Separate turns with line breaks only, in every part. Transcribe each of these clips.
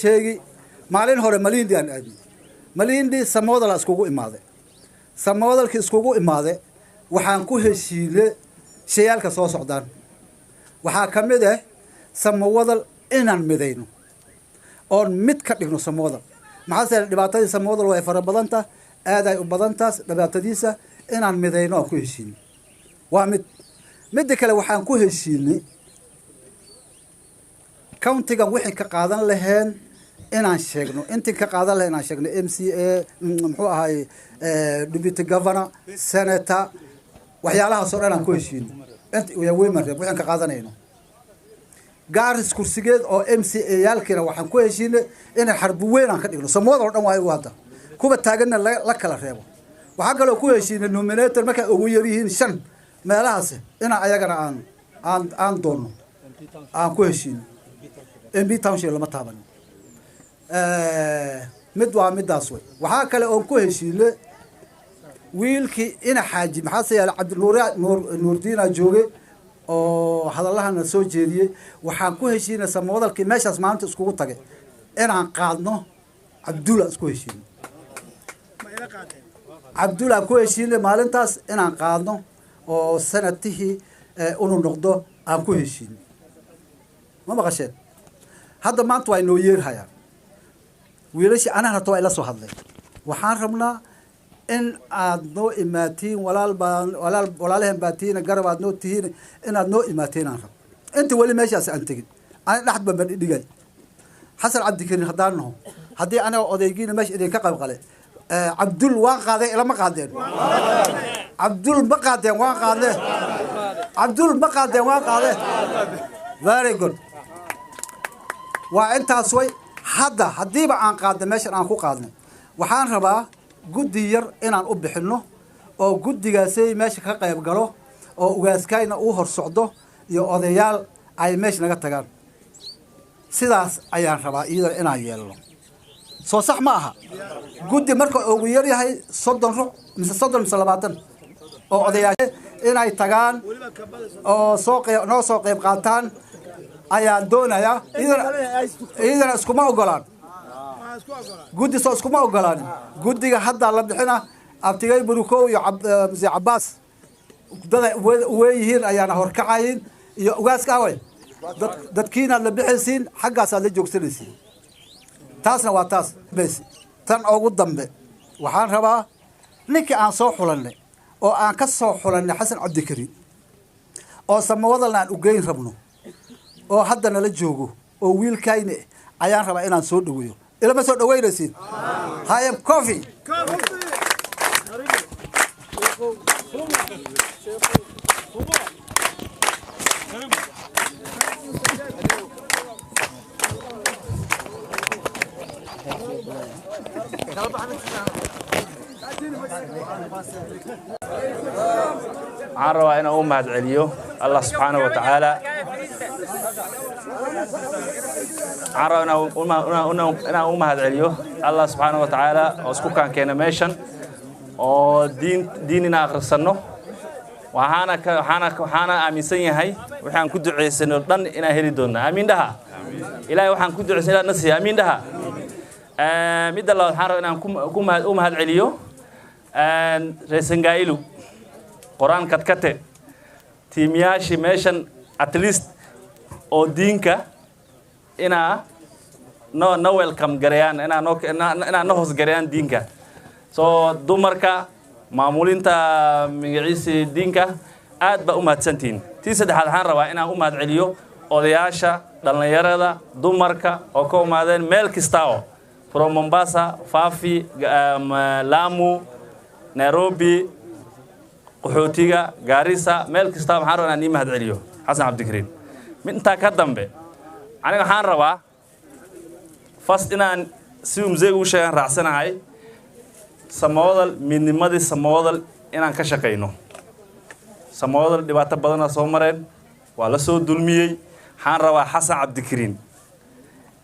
sheegi maalin hore Malindi aan aadi Malindi samooda la iskugu imaade samoodalkii iskugu imaade waxaan ku heshiile shayalka soo socdaan waxa kamid ah samoodal inaan midayno oo mid ka dhigno samoodal maxaa dhibaatadii samoodal way fara badanta aad ay u badantaas dhibaatadiisa inaan midayno ku heshiino waa mid kale waxaan ku heshiinay countiga wixii ka qaadan laheen inaan sheegno intii ka qaadan laheen inaan sheegno MCA muxuu ahay deputy governor senator waxyaalaha soo dhan ku heshiino inta way mareen waxaan ka qaadanayno gaaris kursigeed oo MCA yaalkina waxaan ku heshiinay in xarbu weyn aan ka dhigno samoodal dhan waa ay wada kuba taagana la kala reebo waxa kale oo ku heshiinay nominator marka ugu yar yihiin 5 meelahaas ina ayagana aan doono aan ku heshiino MB Township lama taaban mid waa midaas way waxa kale oo ku heshiinay wiilkii ina xaaji maxaa sayal Nuurdiina joogay oo hadalahana soo jeediyay waxaan ku heshiinay samoodalkii meeshaas maanta iskugu tagay inaan qaadno Abdullah isku heshiinay Abdullah ku heshiinay maalintaas inaan qaadno oo sanadtii uu noqdo aan ku heshiinay ma maqasheen hadda maanta way noo yeerhayaan wiilasha anana too ila soo hadlay waxaan rabnaa in aad noo imaatiin walaalehen baatiin garab aad noo tihiin in aad noo imaatiin aan rab inta wali meeshaas aan tagin aan dhaxdba bad dhigay Xasan Cabdikariin hadaano hadii ana odaygiina meesha idin ka qayb qalay Abdul waan qaaday ila ma qaadeen Abdul ma qaadeen waan qaaday Abdul ma qaadeen waan qaaday very good waa intaas way hadiiba aan qaadno meeshan aan ku qaadnay waxaan rabaa guddi yar inaan u bixino oo guddigaasay meesha ka qayb galo oo ugaaskayna uu hor socdo iyo odayaal ay meesha naga tagaan sidaas ayaan rabaa iyada inaan yeelno soo sax ma aha guddi marka ugu yar yahay 30 ruux mise 20 oo odayaal inay tagaan oo soo qayb qaataan ayaan doonayaa iyadana iskuma ogolaan guddi soo iskuma ogolaan guddiga hadda la bixina abtigay burukow iyo Muse Abbas dad weeyihiin ayaan horkacayn iyo ugaaska way dadkiina la bixisiin xaggaas aad la joogsanaysiin taasna waa taas bes tan ugu dambe waxaan rabaa ninkii aan soo xulanay oo aan ka soo xulanay Xasan Cabdikariin oo samoodalna aan u geyn rabno oo hadda nala joogo oo wiilkayna ayaan rabaa inaan soo dhaweeyo ilama soo dhaweynaysiin I am coffee
عاروا أنا مهد عليو الله سبحانه وتعالى عاروا أنا مهد عليو الله سبحانه وتعالى أسكو كان ميشن أو ديننا آخرسنو وحنا أميسين هاي وحنا كدو عيسنو دن إنا هريدونا أمين ده إلهي وحنا كدو عيسنا نسي أمين ده مد الله حارو أنا مهد عليو رئيسنجايلو قرآن كتكته تيمياشي ميشن at least oo diinka ina no welcome garayaan ina no hoos garayaan diinka soo dumarka maamulinta magaciisa diinka aad ba u mahadsantiin tii saddexaad waxaan rabaa inaan u mahad celiyo odayaasha dhalinyarada dumarka oo ka imaadeen meel kasta from Mombasa Fafi Lamu Nairobi qaxootiga Garissa meel kasta waxaan rabaa inaan mahad celiyo Xasan Cabdikariin minta ka dambe aniga waxaan rabaa first inaan si umzeegu sheegan raacsanahay samoodal midnimadii samoodal inaan ka shaqeyno samoodal dhibaato badan soo mareen waa la soo dulmiyay waxaan rabaa Xasan Cabdikariin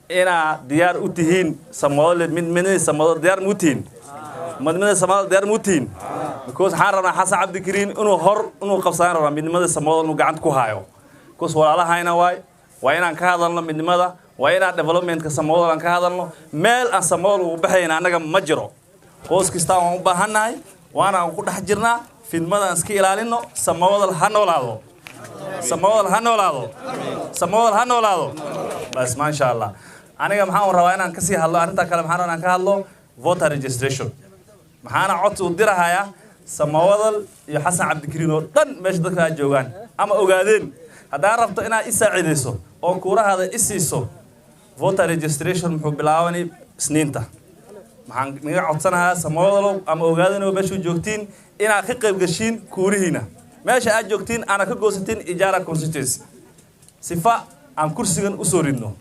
ina diyaar u tihiin samoodal midnimadii samoodal diyaar mu tihiin midnimadii samoodal diyaar mu tihiin because waxaan rabaa Xasan Cabdikariin inuu qabsaan rabaa midnimadii samoodal inuu gacanta ku haayo كوس ولا الله هينا واي وين عن كهذا الله من ماذا وإنا development كسموه لان كهذا ميل أن سموه وبحينا أنا ما جرو قوس كستان وبهناي وأنا أقول حجرنا في المدى نسكيل علينا سموه الهنولادو سموه الهنولادو سموه الهنولادو بس ما شاء الله أنا كم حاول رواينا نكسي هلا أنت كلام حنا نكهالله voter registration محانا عطوا الدرة هيا سموه يحسن عبد الكريم طن مش ذكر جوان أما أوجادين هذا عرفت أنا إساعدسه أو كورة هذا إسيسه voter registration محب بلاوني سنينته محن عطسنا سموه أما أوجادين وبشو جوكتين إنا خقب قشين كورهنا ماشي أجوكتين أنا كجوستين إجارة constituency صفاء عن كرسيين أسورينه